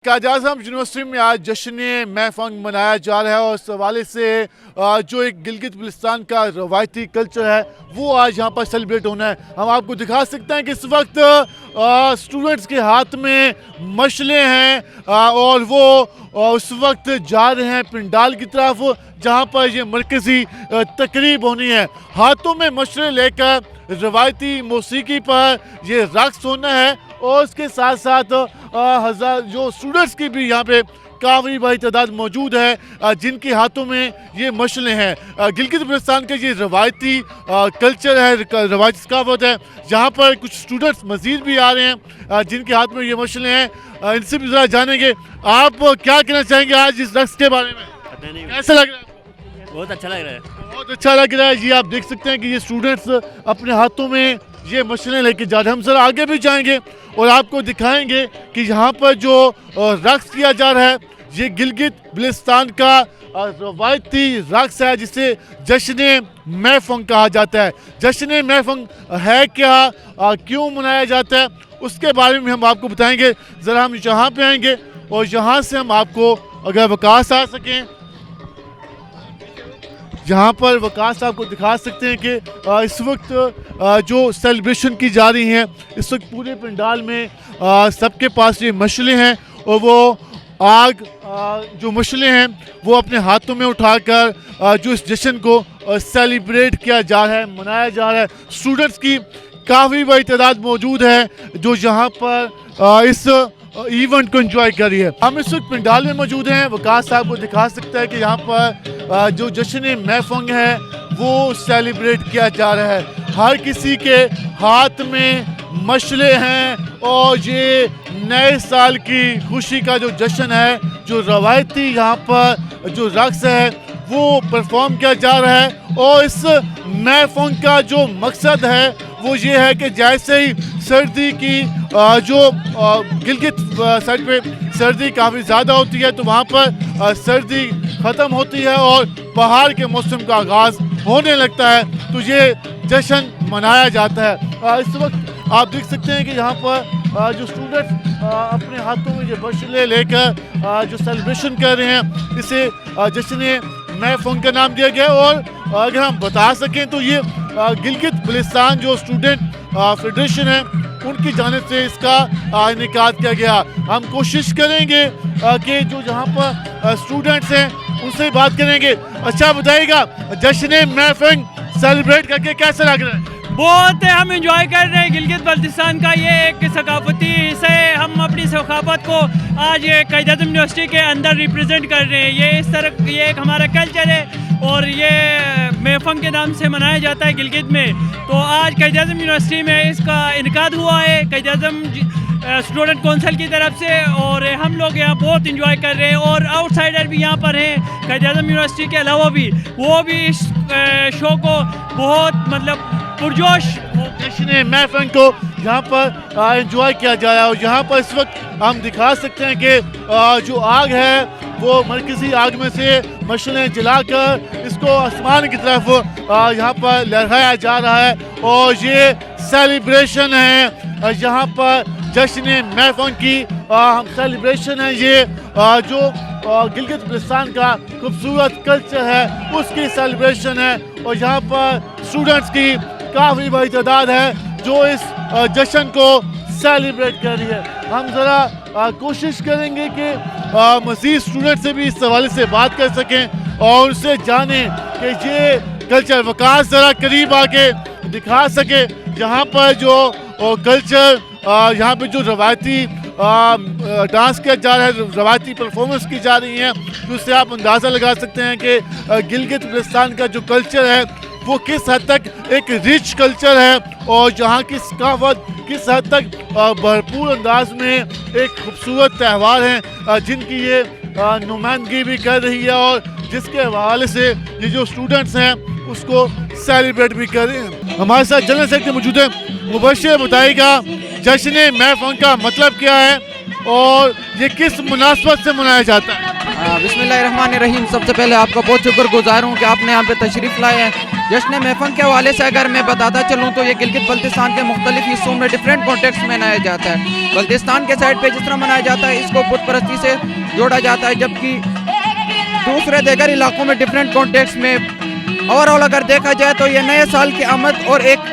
Quaid Azam university میں آج جشن مہفنگ منایا جا رہا ہے اور اس حوالے سے جو ایک گلگت بلتستان کا روایتی کلچر ہے وہ آج یہاں پر سیلیبریٹ ہونا ہے. ہم آپ کو دکھا سکتے ہیں کہ اس وقت اسٹوڈنٹس کے ہاتھ میں مشعلیں ہیں اور وہ اس وقت جا رہے ہیں پنڈال کی طرف جہاں پر یہ مرکزی تقریب ہونی ہے. ہاتھوں میں مشعلیں لے کر روایتی موسیقی پر یہ رقص ہونا ہے اور اس کے ساتھ ساتھ جو اسٹوڈنٹس کی بھی یہاں پہ کافی بڑی تعداد موجود ہے جن کے ہاتھوں میں یہ مشعلیں ہیں. گلگت بلتستان کا یہ روایتی کلچر ہے, روایتی ثقافت ہے. یہاں پر کچھ اسٹوڈنٹس مزید بھی آ رہے ہیں جن کے ہاتھ میں یہ مشعلیں ہیں. ان سے بھی ذرا جانیں گے آپ کیا کہنا چاہیں گے آج اس رقص کے بارے میں, کیسا لگ رہا ہے؟ بہت اچھا لگ رہا ہے. بہت اچھا لگ رہا ہے جی. آپ دیکھ سکتے ہیں کہ یہ اسٹوڈنٹس اپنے ہاتھوں میں یہ مشعلیں لے کے جا رہے ہیں. ہم ذرا آگے بھی جائیں گے اور آپ کو دکھائیں گے کہ یہاں پر جو رقص کیا جا رہا ہے یہ گلگت بلتستان کا روایتی رقص ہے جسے جشن مہفنگ کہا جاتا ہے. جشن مہفنگ ہے کیا, کیوں منایا جاتا ہے, اس کے بارے میں ہم آپ کو بتائیں گے. ذرا ہم یہاں پہ آئیں گے اور یہاں سے ہم آپ کو اگر وقاص آ سکیں, یہاں پر وقاص آپ کو دکھا سکتے ہیں کہ اس وقت جو سیلیبریشن کی جا رہی ہیں اس وقت پورے پنڈال میں سب کے پاس یہ مشعلیں ہیں اور وہ آگ جو مشعلیں ہیں وہ اپنے ہاتھوں میں اٹھا کر جو اس جشن کو سیلیبریٹ کیا جا رہا ہے, منایا جا رہا ہے. اسٹوڈنٹس کی کافی بڑی تعداد موجود ہے جو یہاں پر اس ایونٹ کو انجوائے کر رہی ہے. ہم اس وقت پنڈال میں موجود ہیں. وقاص صاحب کو دکھا سکتا ہے کہ یہاں پر جو جشن مہفنگ ہے وہ سیلیبریٹ کیا جا رہا ہے. ہر کسی کے ہاتھ میں مشعلیں ہیں اور یہ نئے سال کی خوشی کا جو جشن ہے, جو روایتی یہاں پر جو رقص ہے وہ پرفارم کیا جا رہا ہے. اور اس مہفنگ کا جو مقصد ہے وہ یہ ہے کہ جیسے ہی سردی کی جو گلگت سائڈ پہ سردی کافی زیادہ ہوتی ہے تو وہاں پر سردی ختم ہوتی ہے اور بہار کے موسم کا آغاز ہونے لگتا ہے تو یہ جشن منایا جاتا ہے. اس وقت آپ دیکھ سکتے ہیں کہ یہاں پر جو اسٹوڈنٹ اپنے ہاتھوں میں یہ مشعلیں لے کر جو سیلیبریشن کر رہے ہیں اسے جشن مہفنگ کا نام دیا گیا. اور اگر ہم بتا سکیں تو یہ گلگت بلتستان جو اسٹوڈنٹ فیڈریشن ہے ان کی جانب سے اس کا انعقاد کیا گیا. ہم کوشش کریں گے کہ جو یہاں پر اسٹوڈنٹس ہیں ان سے بات کریں گے. اچھا بتائیے گا جشن مہفنگ سیلیبریٹ کر کے کیسا لگ رہا ہے؟ بہت ہم انجوائے کر رہے ہیں. گلگت بلتستان کا یہ ایک ثقافتی حصہ ہے. ہم اپنی ثقافت کو آج قائد اعظم یونیورسٹی کے اندر ریپرزینٹ کر رہے ہیں. یہ اس طرح یہ ایک ہمارا کلچر ہے اور یہ مہفنگ کے نام سے منایا جاتا ہے گلگت میں. تو آج قائد اعظم یونیورسٹی میں اس کا انعقاد ہوا ہے قائد اعظم اسٹوڈنٹ کونسل کی طرف سے اور ہم لوگ یہاں بہت انجوائے کر رہے ہیں. اور آؤٹ سائڈر بھی یہاں پر ہیں قائد اعظم یونیورسٹی کے علاوہ بھی, وہ بھی اس شو کو بہت پرجوش جشن مہفنگ کو یہاں پر انجوائے کیا جا رہا ہے. اور یہاں پر اس وقت ہم دکھا سکتے ہیں کہ جو آگ ہے وہ مرکزی آگ میں سے مشعلیں جلا کر اس کو آسمان کی طرف یہاں پر لہرایا جا رہا ہے اور یہ سیلیبریشن ہے یہاں پر جشن مہفنگ کی سیلیبریشن ہے. یہ جو گلگت بلتستان کا خوبصورت کلچر ہے اس کی سیلیبریشن ہے اور یہاں پر اسٹوڈنٹس کی کافی بڑی تعداد ہے جو اس جشن کو سیلیبریٹ کر رہی ہے. ہم ذرا کوشش کریں گے کہ مزید اسٹوڈنٹ سے بھی اس حوالے سے بات کر سکیں اور ان سے جانیں کہ یہ کلچر. وقاص ذرا قریب آ کے دکھا سکے یہاں پر جو کلچر, یہاں پہ جو روایتی ڈانس کیا جا رہا ہے, روایتی پرفارمنس کی جا رہی ہیں, تو اس سے آپ اندازہ لگا سکتے ہیں کہ گلگت بلتستان کا جو کلچر ہے وہ کس حد تک ایک ریچ کلچر ہے اور جہاں کی ثقافت کس حد تک بھرپور انداز میں ایک خوبصورت تہوار ہیں جن کی یہ نمائندگی بھی کر رہی ہے اور جس کے حوالے سے یہ جو اسٹوڈنٹس ہیں اس کو سیلیبریٹ بھی کر رہے ہیں. ہمارے ساتھ جنرل سیکرٹری موجود ہیں. مبشر بتائیے گا جشن مہفنگ کا مطلب کیا ہے اور یہ کس مناسبت سے منایا جاتا ہے؟ بسم اللہ الرحمن الرحیم. سب سے پہلے آپ کا بہت شکر گزار ہوں کہ آپ نے یہاں پہ تشریف لائے ہیں. جشن محفن کے حوالے سے اگر میں بتاتا چلوں تو یہ گلگت بلتستان کے مختلف حصوں میں ڈیفرنٹ کانٹیکسٹ میں منایا جاتا ہے. بلتستان کے سائڈ پہ جس طرح منایا جاتا ہے اس کو بت پرستی سے جوڑا جاتا ہے, جبکہ دوسرے دیگر علاقوں میں ڈیفرنٹ کانٹیکسٹ میں اوور آل اگر دیکھا جائے تو یہ نئے سال کی آمد اور ایک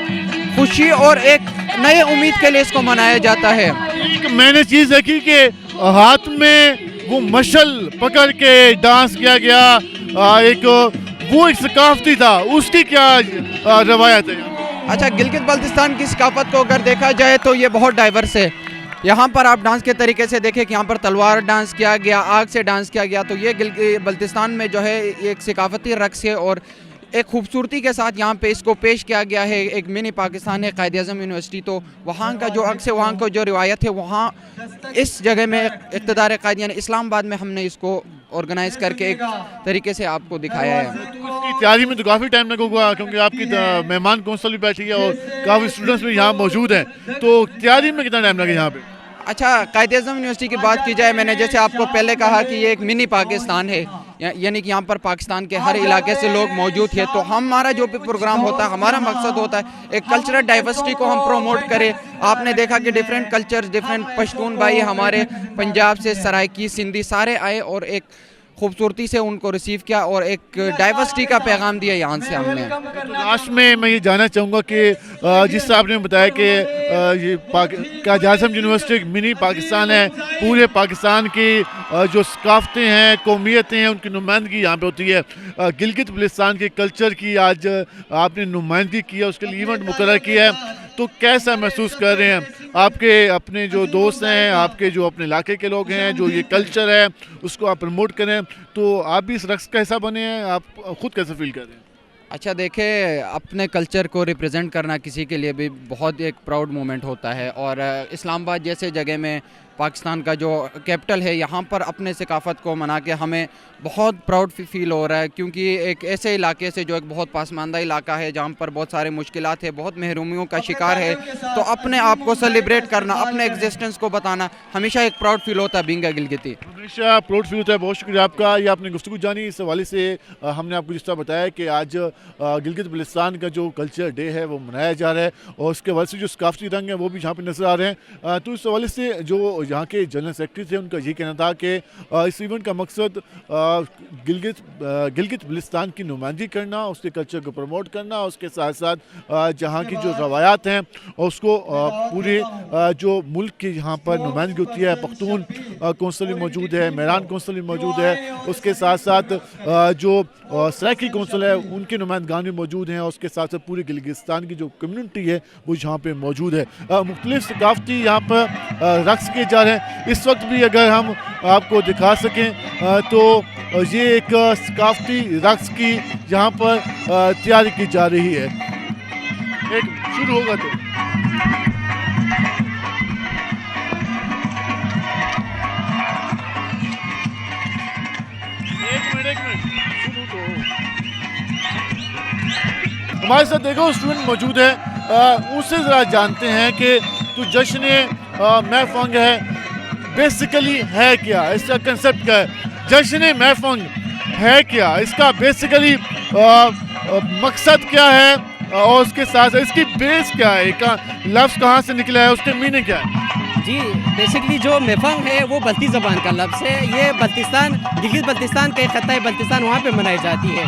خوشی اور ایک نئے امید کے لیے اس کو منایا جاتا ہے. ایک میں نے چیز دیکھی کہ ہاتھ میں وہ مشل پکڑ کے ڈانس کیا گیا, ایک وہ ایک ثقافتی تھا, اس کی کیا روایت ہے؟ اچھا, گلگت بلتستان کی ثقافت کو اگر دیکھا جائے تو یہ بہت ڈائیورس ہے. یہاں پر آپ ڈانس کے طریقے سے دیکھیں کہ یہاں پر تلوار ڈانس کیا گیا, آگ سے ڈانس کیا گیا, تو یہ بلتستان میں جو ہے ایک ثقافتی رقص ہے اور ایک خوبصورتی کے ساتھ یہاں پہ اس کو پیش کیا گیا ہے. ایک منی پاکستان ہے قائد اعظم یونیورسٹی, تو وہاں کا جو عکس ہے, وہاں کا جو روایت ہے, وہاں اس جگہ میں اقتدار قائد یعنی اسلام آباد میں ہم نے اس کو آرگنائز کر کے ایک طریقے سے آپ کو دکھایا ہے. اس کی تیاری میں تو کافی ٹائم لگا ہوگا کیونکہ آپ کی مہمان کونسل بھی بیٹھی ہے اور کافی اسٹوڈنٹس بھی یہاں موجود ہیں, تو تیاری میں کتنا ٹائم لگا یہاں پہ؟ اچھا, قائد اعظم یونیورسٹی کی بات کی جائے, میں نے جیسے آپ کو پہلے کہا کہ یہ ایک منی پاکستان ہے, یعنی کہ یہاں پر پاکستان کے ہر علاقے سے لوگ موجود ہیں, تو ہمارا جو بھی پروگرام ہوتا ہے ہمارا مقصد ہوتا ہے ایک کلچرل ڈائیورسٹی کو ہم پروموٹ کریں. آپ نے دیکھا کہ ڈیفرنٹ کلچر, ڈیفرنٹ پشتون بھائی ہمارے پنجاب سے, سرائکی, سندھی سارے آئے اور ایک خوبصورتی سے ان کو ریسیو کیا اور ایک ڈائیورسٹی کا پیغام دیا یہاں سے ہم نے. لاسٹ میں یہ جاننا چاہوں گا کہ جس سے آپ نے بتایا کہ یہ قائد اعظم یونیورسٹی ایک منی پاکستان ہے, پورے پاکستان کی جو ثقافتیں ہیں, قومیتیں ہیں, ان کی نمائندگی یہاں پہ ہوتی ہے. گلگت بلتستان کے کلچر کی آج آپ نے نمائندگی کی ہے, اس کے لیے ایونٹ مقرر کیا ہے, تو کیسا محسوس کر رہے ہیں؟ آپ کے اپنے جو دوست ہیں, آپ کے جو اپنے علاقے کے لوگ ہیں, جو یہ کلچر ہے اس کو آپ پروموٹ کریں, تو آپ بھی اس رقص کا حصہ بنے ہیں, آپ خود کیسے فیل کر رہے ہیں؟ اچھا دیکھیں, اپنے کلچر کو ریپرزینٹ کرنا کسی کے لیے بھی بہت ایک پراؤڈ مومنٹ ہوتا ہے, اور اسلام آباد جیسے جگہ میں پاکستان کا جو کیپٹل ہے, یہاں پر اپنے ثقافت کو منا کے ہمیں بہت پراؤڈ فیل ہو رہا ہے, کیونکہ ایک ایسے علاقے سے جو ایک بہت پسماندہ علاقہ ہے جہاں پر بہت سارے مشکلات ہیں, بہت محرومیوں کا شکار ہے, تو اپنے آپ کو سیلیبریٹ کرنا, اپنے ایگزسٹنس کو بتانا ہمیشہ ایک پراؤڈ فیل ہوتا ہے بینگ اے گلگتی. ہمیشہ پراؤڈ فیل ہوتا ہے. بہت شکریہ آپ کا, یہ آپ نے گفتگو جانی. اس حوالے سے ہم نے آپ کو جس طرح بتایا کہ آج گلگت بلتستان کا جو کلچر ڈے ہے وہ منایا جا رہا ہے, اور اس کے حوالے سے جو ثقافتی رنگ ہیں وہ بھی یہاں پہ نظر آ رہے ہیں. تو اس حوالے سے جو یہاں کے جنرل سیکرٹری تھے, ان کا یہ کہنا تھا کہ اس ایونٹ کا مقصد گلگت بلتستان کی نمائندگی کرنا, اس کے کلچر کو پروموٹ کرنا, اس کے ساتھ ساتھ جہاں کی جو روایات ہیں اور اس کو پورے جو ملک کی یہاں پر نمائندگی ہوتی ہے, پختون کونسل بھی موجود ہے, میران کونسل بھی موجود ہے, اس کے ساتھ ساتھ جو سرائکی کونسل ہے ان کے نمائندگان بھی موجود ہیں, اور اس کے ساتھ ساتھ پوری گلگستان کی جو کمیونٹی ہے وہ یہاں پہ موجود ہے. مختلف ثقافتی یہاں پر رقص کیے جا رہے ہیں. اس وقت بھی اگر ہم آپ کو دکھا سکیں تو یہ ایک ثقافتی رقص کی یہاں پر تیاری کی جا رہی ہے. ایک شروع ہوگا تو ایک منٹ شروع تو ہمارے ساتھ دیکھو اسٹوڈنٹ موجود ہے, ان سے ذرا جانتے ہیں کہ تو جشن محفنگ ہے بیسیکلی ہے کیا, اس کا کنسیپٹ کیا ہے؟ جشن محفنگ ہے کیا, اس کا بیسیکلی مقصد کیا ہے, اور اس کے ساتھ اس کی بیس کیا ہے, لفظ کہاں سے نکلا ہے, اس کے میننگ کیا ہے؟ جی بیسکلی جو میفنگ ہے وہ بلتی زبان کا لفظ ہے. یہ بلتستان, گلگت بلتستان کا ایک خطہ ہے بلتستان, وہاں پہ منائی جاتی ہے.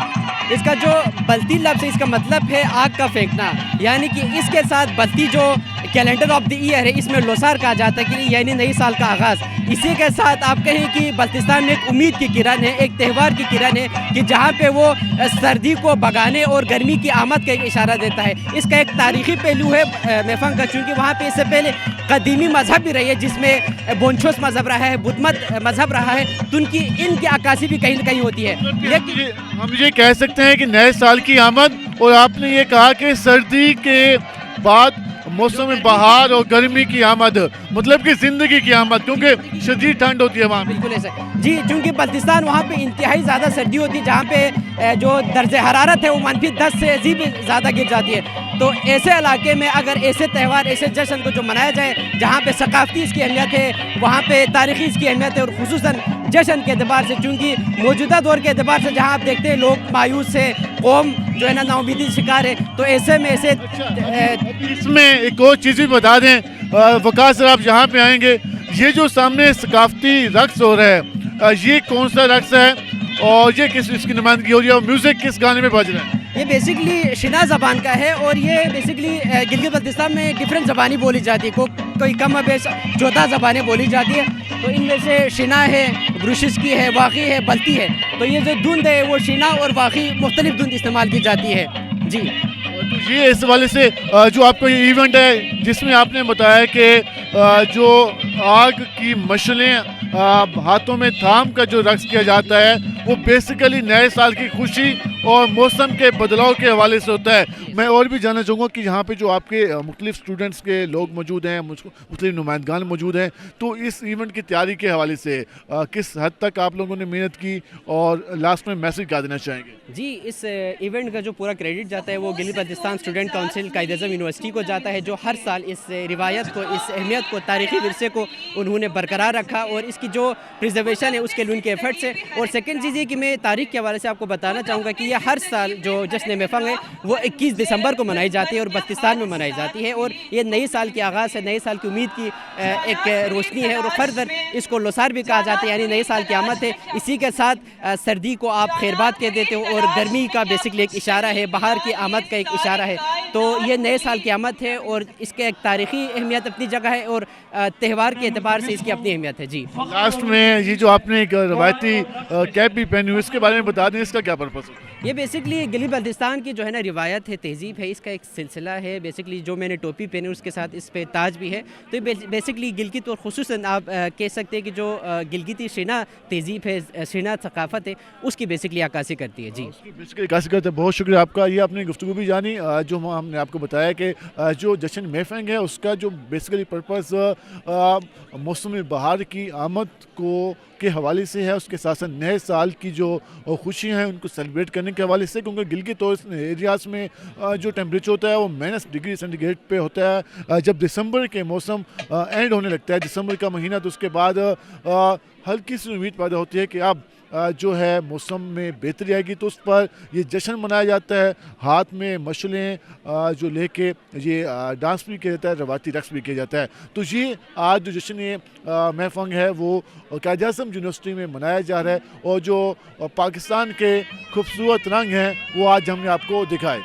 اس کا جو بلتی لفظ ہے اس کا مطلب ہے آگ کا پھینکنا, یعنی کہ اس کے ساتھ بلتی جو کیلنڈر آف دی ایئر ہے اس میں لوسار کہا جاتا ہے کہ یعنی نئی سال کا آغاز. اسی کے ساتھ آپ کہیں کہ بلتستان میں ایک امید کی کرن ہے, ایک تہوار کی کرن ہے کہ جہاں پہ وہ سردی کو بھگانے اور گرمی کی آمد کا ایک اشارہ دیتا ہے. اس کا ایک تاریخی پہلو ہے میفنگ کا, چونکہ وہاں پہ اس سے پہلے قدیمی مذہب بھی رہی ہے جس میں بونچھوس مذہب رہا ہے, بدھ مت مذہب رہا ہے, تو ان کی عکاسی بھی کہیں نہ کہیں ہوتی ہے. ہم یہ کہہ سکتے ہیں کہ نئے سال کی آمد, اور آپ نے یہ کہا کہ سردی کے بعد موسم بہار اور گرمی کی آمد, مطلب کہ زندگی کی آمد, کیونکہ شدید ٹھنڈ ہوتی ہے وہاں. بالکل ایسا جی, چونکہ بلتستان وہاں پہ انتہائی زیادہ سردی ہوتی ہے, جہاں پہ جو درجہ حرارت ہے وہ -10 سے بھی زیادہ گر جاتی ہے. تو ایسے علاقے میں اگر ایسے تہوار ایسے جشن کو جو منایا جائے جہاں پہ ثقافتی اس کی اہمیت ہے, وہاں پہ تاریخی اس کی اہمیت ہے, اور خصوصاً جشن کے اعتبار سے, چونکہ موجودہ دور کے اعتبار سے جہاں آپ دیکھتے ہیں لوگ مایوس ہے, قوم جو ہے نا نا امیدی شکار ہے, تو ایسے میں ایسے اس میں ایک اور چیز بھی بتا دیں وقاص سر, آپ یہاں پہ آئیں گے, یہ جو سامنے ثقافتی رقص ہو رہا ہے یہ کون سا رقص ہے اور یہ کس اس کی نمائندگی ہو رہی ہے اور میوزک کس گانے میں بج رہا ہے؟ یہ بیسکلی شنا زبان کا ہے, اور یہ بیسکلی گلگت بلتستان میں ڈفرینٹ زبانیں بولی جاتی ہے, کوئی کم و بیش 14 زبانیں بولی جاتی ہے. تو ان میں سے شنا ہے, گروشسکی ہے, واقعی ہے, بلتی ہے. تو یہ جو دھند ہے وہ شنا اور واقعی مختلف دھند استعمال کی جاتی ہے. جی تو یہ اس حوالے سے جو آپ کا یہ ایونٹ ہے جس میں آپ نے بتایا کہ جو آگ کی مشعلیں ہاتھوں میں تھام کا جو رقص کیا جاتا ہے وہ بیسیکلی نئے سال کی خوشی اور موسم کے بدلاؤ کے حوالے سے ہوتا ہے. میں اور بھی جاننا چاہوں گا کہ یہاں پہ جو آپ کے مختلف اسٹوڈنٹس کے لوگ موجود ہیں, مختلف نمائندگان موجود ہیں, تو اس ایونٹ کی تیاری کے حوالے سے کس حد تک آپ لوگوں نے محنت کی اور لاسٹ میں میسج کیا دینا چاہیں گے؟ جی, اس ایونٹ کا جو پورا کریڈٹ جاتا ہے وہ Gilgit Baltistan student council Quaid Azam university کو جاتا ہے, جو ہر سال اس روایت کو, اس اہمیت کو, تاریخی ورثے کو انہوں نے برقرار رکھا, اور اس کی جو پرزرویشن ہے اس کے لیے ان کے ایفرٹس ہے. اور سیکنڈ چیز یہ کہ میں تاریخ کے حوالے سے آپ کو بتانا چاہوں گا کہ یہ ہر سال جو جشن میفنگ ہے وہ 21 دسمبر کو منائی جاتی ہے اور بلتستان میں منائی جاتی ہے, اور یہ نئی سال کی آغاز ہے, نئے سال کی امید کی ایک روشنی ہے, اور فردر اس کو لوسار بھی کہا جاتا ہے, یعنی نئے سال کی آمد ہے. اسی کے ساتھ سردی کو آپ خیرباد کہہ دیتے ہو, اور گرمی کا بیسکلی ایک اشارہ ہے, بہار کی آمد کا ایک اشارہ ہے. تو یہ نئے سال کی آمد ہے اور اس کے ایک تاریخی اہمیت اپنی جگہ ہے, اور تہوار کے اعتبار سے اس کی اپنی اہمیت ہے. جی, لاسٹ میں یہ جو آپ نے ایک روایتی کیپ بھی پہنی ہوئی, اس کے بارے میں بتا دیں, اس کا کیا پرپس ہے؟ یہ بیسکلی گلگت بلتستان کی جو ہے نا روایت ہے, تہذیب ہے, اس کا ایک سلسلہ ہے. بیسکلی جو میں نے ٹوپی پہنی اس کے ساتھ اس پہ تاج بھی ہے, تو یہ بیسکلی گلگت اور خصوصاً آپ کہہ سکتے ہیں کہ جو گلگتی شنا تہذیب ہے, شنا ثقافت ہے, اس کی بیسکلی عکاسی کرتی ہے. جی, بیسکلی عکاسی کرتے ہیں. بہت شکریہ آپ کا. یہ آپ نے گفتگو بھی جانی, جو ہم نے آپ کو بتایا کہ جو جشن میفنگ ہے اس کا جو بیسکلی پرپس موسم بہار کی آمد کو کے حوالے سے ہے, اس کے ساتھ ساتھ نئے سال کی جو خوشی ہیں ان کو سیلیبریٹ کرنے کے حوالے سے, کیونکہ گلگت اور ایریاز میں جو ٹیمپریچر ہوتا ہے وہ -ڈگری پہ ہوتا ہے. جب دسمبر کے موسم اینڈ ہونے لگتا ہے, دسمبر کا مہینہ, تو اس کے بعد ہلکی سی امید پیدا ہوتی ہے کہ اب جو ہے موسم میں بہتری آئے گی, تو اس پر یہ جشن منایا جاتا ہے. ہاتھ میں مشعلیں جو لے کے یہ ڈانس بھی کیا جاتا ہے, روایتی رقص بھی کیا جاتا ہے. تو یہ آج جو جشن میفنگ ہے وہ قائد اعظم یونیورسٹی میں منایا جا رہا ہے, اور جو پاکستان کے خوبصورت رنگ ہیں وہ آج ہم نے آپ کو دکھائے.